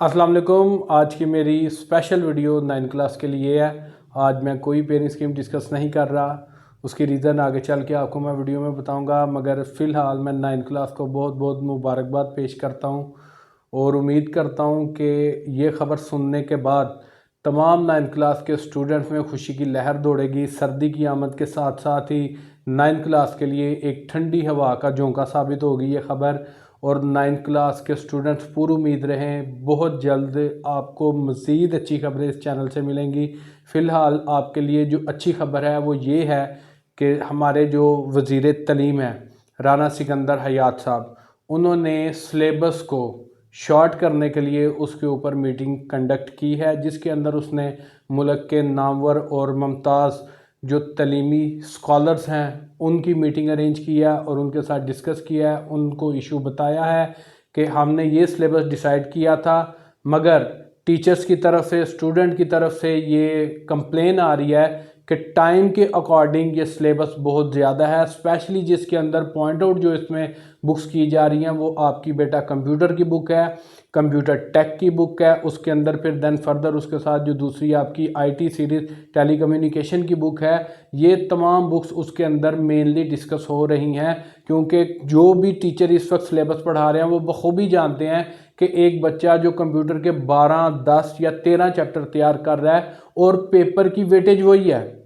अस्सलाम वालेकुम। आज की मेरी स्पेशल वीडियो 9 क्लास के लिए है। आज मैं कोई पेरेंट स्कीम डिस्कस नहीं कर रहा, उसकी रीज़न आगे चल के आपको मैं वीडियो में बताऊंगा। मगर फ़िलहाल मैं 9 क्लास को बहुत बहुत मुबारकबाद पेश करता हूं और उम्मीद करता हूं कि ये ख़बर सुनने के बाद तमाम 9 क्लास के स्टूडेंट्स में खुशी की लहर दौड़ेगी। सर्दी की आमद के साथ साथ ही 9 क्लास के लिए एक ठंडी हवा का झोंका साबित होगी ये ख़बर। और 9 क्लास के स्टूडेंट्स पूरी उम्मीद रहें, बहुत जल्द आपको मज़ीद अच्छी खबरें इस चैनल से मिलेंगी। फ़िलहाल आपके लिए जो अच्छी खबर है वो ये है कि हमारे जो वज़ीर तलीम हैं राना सिकंदर हयात साहब, उन्होंने सिलेबस को शॉर्ट करने के लिए उसके ऊपर मीटिंग कंडक्ट की है, जिसके अंदर उसने मुल्क के नामवर और मुमताज़ जो तलीमी स्कॉलर्स हैं उनकी मीटिंग अरेंज किया और उनके साथ डिस्कस किया है। उनको इशू बताया है कि हमने ये सिलेबस डिसाइड किया था, मगर टीचर्स की तरफ से, स्टूडेंट की तरफ से ये कंप्लेन आ रही है कि टाइम के अकॉर्डिंग ये सिलेबस बहुत ज़्यादा है। स्पेशली जिसके अंदर पॉइंट आउट जो इसमें बुक्स की जा रही हैं वो आपकी बेटा कंप्यूटर की बुक है, कंप्यूटर टेक की बुक है, उसके अंदर फिर देन फर्दर उसके साथ जो दूसरी आपकी आईटी सीरीज़ टेली कम्युनिकेशन की बुक है, ये तमाम बुक्स उसके अंदर मेनली डिस्कस हो रही हैं। क्योंकि जो भी टीचर इस वक्त सिलेबस पढ़ा रहे हैं वो बखूबी जानते हैं कि एक बच्चा जो कंप्यूटर के 12, 10 या 13 चैप्टर तैयार कर रहा है और पेपर की वेटेज वही है।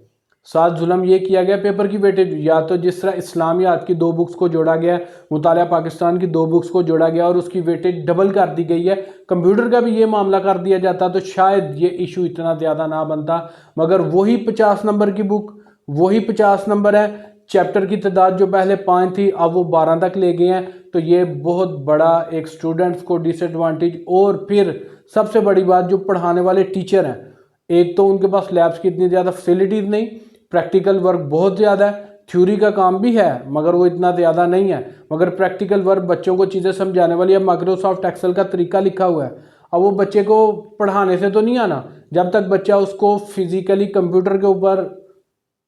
साथ जुल्म ये किया गया पेपर की वेटेज, या तो जिस तरह इस्लामियात की 2 बुक्स को जोड़ा गया, मुतालिया पाकिस्तान की 2 बुक्स को जोड़ा गया और उसकी वेटेज डबल कर दी गई है, कंप्यूटर का भी ये मामला कर दिया जाता तो शायद ये इशू इतना ज़्यादा ना बनता। मगर वही 50 नंबर की बुक, वही 50 नंबर है, चैप्टर की तादाद जो पहले 5 थी अब वो 12 तक ले गए हैं। तो ये बहुत बड़ा एक स्टूडेंट्स को डिसएडवांटेज। और फिर सबसे बड़ी बात, जो पढ़ाने वाले टीचर हैं, एक तो उनके पास लैब्स की इतनी ज़्यादा फैसिलिटीज़ नहीं, प्रैक्टिकल वर्क बहुत ज़्यादा है, थ्योरी का काम भी है मगर वो इतना ज़्यादा नहीं है, मगर प्रैक्टिकल वर्क बच्चों को चीज़ें समझाने वाली है। माइक्रोसॉफ्ट एक्सेल का तरीका लिखा हुआ है, अब वो बच्चे को पढ़ाने से तो नहीं आना, जब तक बच्चा उसको फिजिकली कंप्यूटर के ऊपर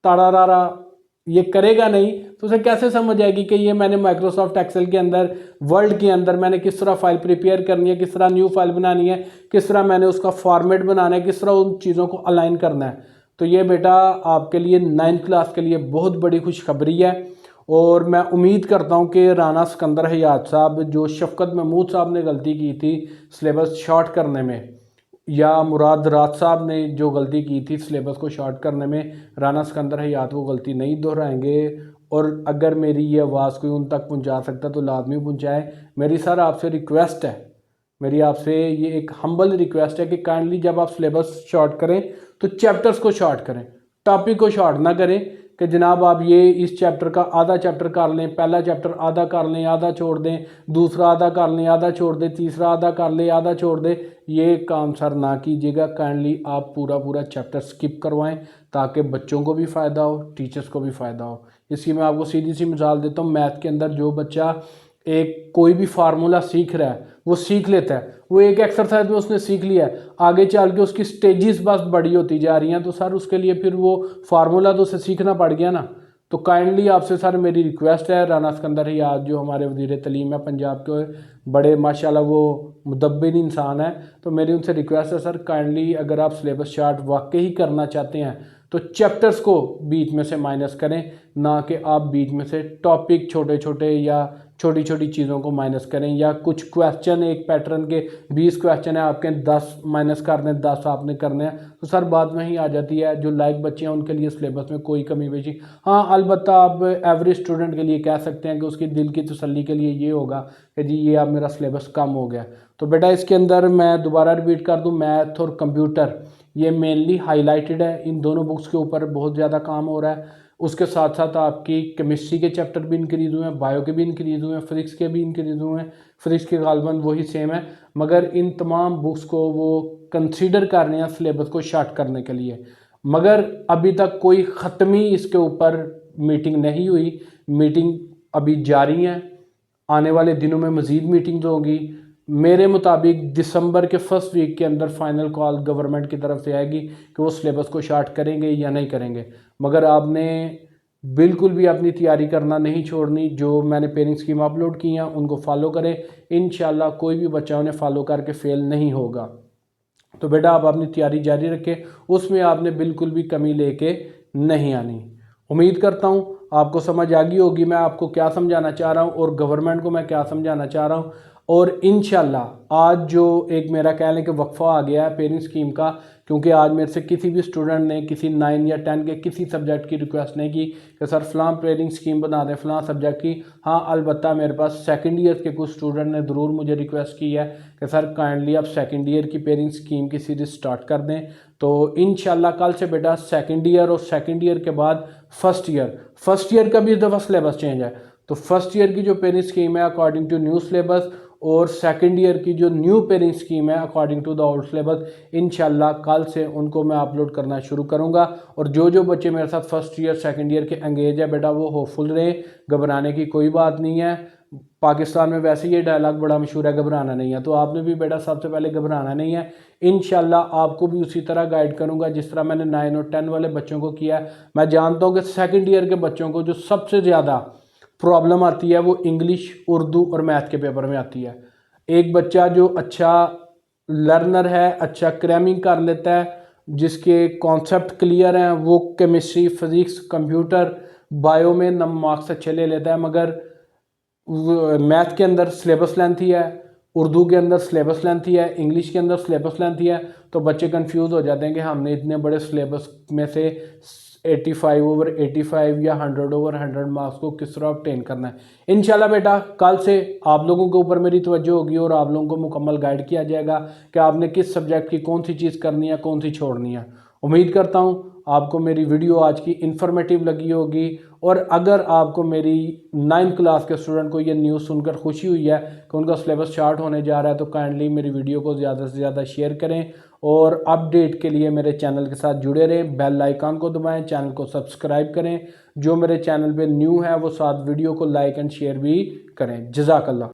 ताड़ा रारा ये करेगा नहीं तो उसे कैसे समझ आएगी कि ये मैंने माइक्रोसॉफ्ट एक्सेल के अंदर, वर्ल्ड के अंदर मैंने किस तरह फाइल प्रिपेयर करनी है, किस तरह न्यू फाइल बनानी है, किस तरह मैंने उसका फॉर्मेट बनाना है, किस तरह उन चीज़ों को अलाइन करना है। तो ये बेटा आपके लिए 9 क्लास के लिए बहुत बड़ी खुशखबरी है। और मैं उम्मीद करता हूँ कि राना सिकंदर हयात साहब, जो शफकत महमूद साहब ने गलती की थी सिलेबस शॉर्ट करने में, या मुराद राज साहब ने जो गलती की थी सिलेबस को शॉर्ट करने में, राना सिकंदर हयात वो गलती नहीं दोहराएंगे। और अगर मेरी ये आवाज़ कोई उन तक पहुंचा सकता तो लाजमी पहुंचाए। मेरी सर आपसे रिक्वेस्ट है, मेरी आपसे ये एक हम्बल रिक्वेस्ट है कि काइंडली जब आप सिलेबस शॉर्ट करें तो चैप्टर्स को शॉर्ट करें, टॉपिक को शॉर्ट ना करें कि जनाब आप ये इस चैप्टर का आधा चैप्टर कर लें, पहला चैप्टर आधा कर लें आधा छोड़ दें, दूसरा आधा कर लें आधा छोड़ दें, तीसरा आधा कर लें आधा छोड़ दें। ये काम सर ना कीजिएगा, काइंडली आप पूरा पूरा चैप्टर स्किप करवाएं ताकि बच्चों को भी फ़ायदा हो, टीचर्स को भी फ़ायदा हो। इसकी मैं आपको सीधी सी मिसाल देता हूँ। मैथ के अंदर जो बच्चा एक कोई भी फार्मूला सीख रहा है वो सीख लेता है, वो एक एक्सरसाइज में उसने सीख लिया है, आगे चल के उसकी स्टेजेस बस बड़ी होती जा रही हैं, तो सर उसके लिए फिर वो फार्मूला तो उसे सीखना पड़ गया ना। तो काइंडली आपसे सर मेरी रिक्वेस्ट है, राना सिकंदर हयात जो हमारे वज़ीर तलीम है पंजाब के, बड़े माशाल्लाह वो मुदब्बिर इंसान है, तो मेरी उनसे रिक्वेस्ट है सर काइंडली अगर आप सिलेबस चार्ट वाकई ही करना चाहते हैं तो चैप्टर्स को बीच में से माइनस करें, ना कि आप बीच में से टॉपिक छोटे छोटे या छोटी छोटी चीज़ों को माइनस करें। या कुछ क्वेश्चन, एक पैटर्न के 20 क्वेश्चन है, आपके 10 माइनस करने 10 आपने करने हैं, तो सर बात वहीं आ जाती है। जो लाइक बच्चे हैं उनके लिए सिलेबस में कोई कमी पेशी, हाँ अलबत्ता आप एवरेज स्टूडेंट के लिए कह सकते हैं कि उसकी दिल की तसल्ली के लिए ये होगा कि जी ये अब मेरा सिलेबस कम हो गया। तो बेटा इसके अंदर मैं दोबारा रिपीट कर दूँ, मैथ और कंप्यूटर ये मेनली हाईलाइटेड है, इन दोनों बुक्स के ऊपर बहुत ज़्यादा काम हो रहा है। उसके साथ साथ आपकी केमिस्ट्री के चैप्टर भी इंक्रीज़ हुए हैं, बायो के भी इंक्रीज़ हुए हैं, फिजिक्स के भी इंक्रीज़ हुए हैं। फिजिक्स के गालबन वही सेम है, मगर इन तमाम बुक्स को वो कंसीडर कर रहे हैं सिलेबस को शार्ट करने के लिए। मगर अभी तक कोई ख़त्मी इसके ऊपर मीटिंग नहीं हुई, मीटिंग अभी जारी है, आने वाले दिनों में मज़ीद मीटिंग्स होगी। मेरे मुताबिक दिसंबर के फर्स्ट वीक के अंदर फाइनल कॉल गवर्नमेंट की तरफ से आएगी कि वो सिलेबस को शार्ट करेंगे या नहीं करेंगे। मगर आपने बिल्कुल भी अपनी तैयारी करना नहीं छोड़नी। जो मैंने पेयरिंग स्कीम अपलोड की हैं उनको फॉलो करें, इंशाल्लाह कोई भी बच्चा उन्हें फॉलो करके फेल नहीं होगा। तो बेटा आप अपनी तैयारी जारी रखें, उसमें आपने बिल्कुल भी कमी लेके नहीं आनी। उम्मीद करता हूँ आपको समझ आ गई होगी मैं आपको क्या समझाना चाह रहा हूँ और गवर्नमेंट को मैं क्या समझाना चाह रहा हूँ। और इंशाल्लाह आज जो एक मेरा कह लें कि वक्फा आ गया है पेरेंट स्कीम का, क्योंकि आज मेरे से किसी भी स्टूडेंट ने किसी 9 या 10 के किसी सब्जेक्ट की रिक्वेस्ट नहीं की कि सर फ़लाँ पेरेंट स्कीम बना दें फ़लाँ सब्जेक्ट की। हाँ अलबत्ता मेरे पास सेकंड ईयर के कुछ स्टूडेंट ने ज़रूर मुझे रिक्वेस्ट की है कि सर काइंडली आप सेकंड ईयर की पेरेंट स्कीम की सीरीज़ स्टार्ट कर दें। तो इंशाल्लाह कल से बेटा सेकंड ईयर और सेकंड ईयर के बाद फर्स्ट ईयर का भी इस दफ़ा सिलेबस चेंज है। तो फर्स्ट ईयर की जो पेरेंट स्कीम है अकॉर्डिंग टू न्यू सिलेबस और सेकंड ईयर की जो न्यू पेरेंट स्कीम है according to the old syllabus, इंशाल्लाह कल से उनको मैं अपलोड करना शुरू करूंगा। और जो जो बच्चे मेरे साथ फर्स्ट ईयर सेकंड ईयर के एंगेज है बेटा वो होपफुल रहे, घबराने की कोई बात नहीं है। पाकिस्तान में वैसे ये डायलॉग बड़ा मशहूर है, घबराना नहीं है। तो आपने भी बेटा सबसे पहले घबराना नहीं है। इंशाल्लाह आपको भी उसी तरह गाइड करूंगा जिस तरह मैंने 9 और 10 वाले बच्चों को किया है। मैं जानता हूँ कि सेकंड ईयर के बच्चों को जो सबसे ज़्यादा प्रॉब्लम आती है वो इंग्लिश, उर्दू और मैथ के पेपर में आती है। एक बच्चा जो अच्छा लर्नर है, अच्छा क्रैमिंग कर लेता है, जिसके कॉन्सेप्ट क्लियर हैं, वो केमिस्ट्री, फिज़िक्स, कंप्यूटर, बायो में मार्क्स अच्छे ले लेता है। मगर मैथ के अंदर सिलेबस लेंथी है, उर्दू के अंदर सिलेबस लेंथी है, इंग्लिश के अंदर सिलेबस लेंथी है। तो बच्चे कंफ्यूज हो जाते हैं कि हमने इतने बड़े सिलेबस में से 85 ओवर 85 या 100 ओवर 100 मार्क्स को किस तरह ऑब्टेन करना है। इंशाल्लाह बेटा कल से आप लोगों के ऊपर मेरी तवज्जो होगी और आप लोगों को मुकम्मल गाइड किया जाएगा कि आपने किस सब्जेक्ट की कौन सी चीज़ करनी है, कौन सी छोड़नी है। उम्मीद करता हूँ आपको मेरी वीडियो आज की इन्फॉर्मेटिव लगी होगी। और अगर आपको मेरी 9th क्लास के स्टूडेंट को ये न्यूज़ सुनकर खुशी हुई है कि उनका सिलेबस स्टार्ट होने जा रहा है, तो काइंडली मेरी वीडियो को ज़्यादा से ज़्यादा शेयर करें और अपडेट के लिए मेरे चैनल के साथ जुड़े रहें। बेल आइकन को दबाएं, चैनल को सब्सक्राइब करें। जो मेरे चैनल पे न्यू है वो साथ वीडियो को लाइक एंड शेयर भी करें। जज़ाकल्लाह।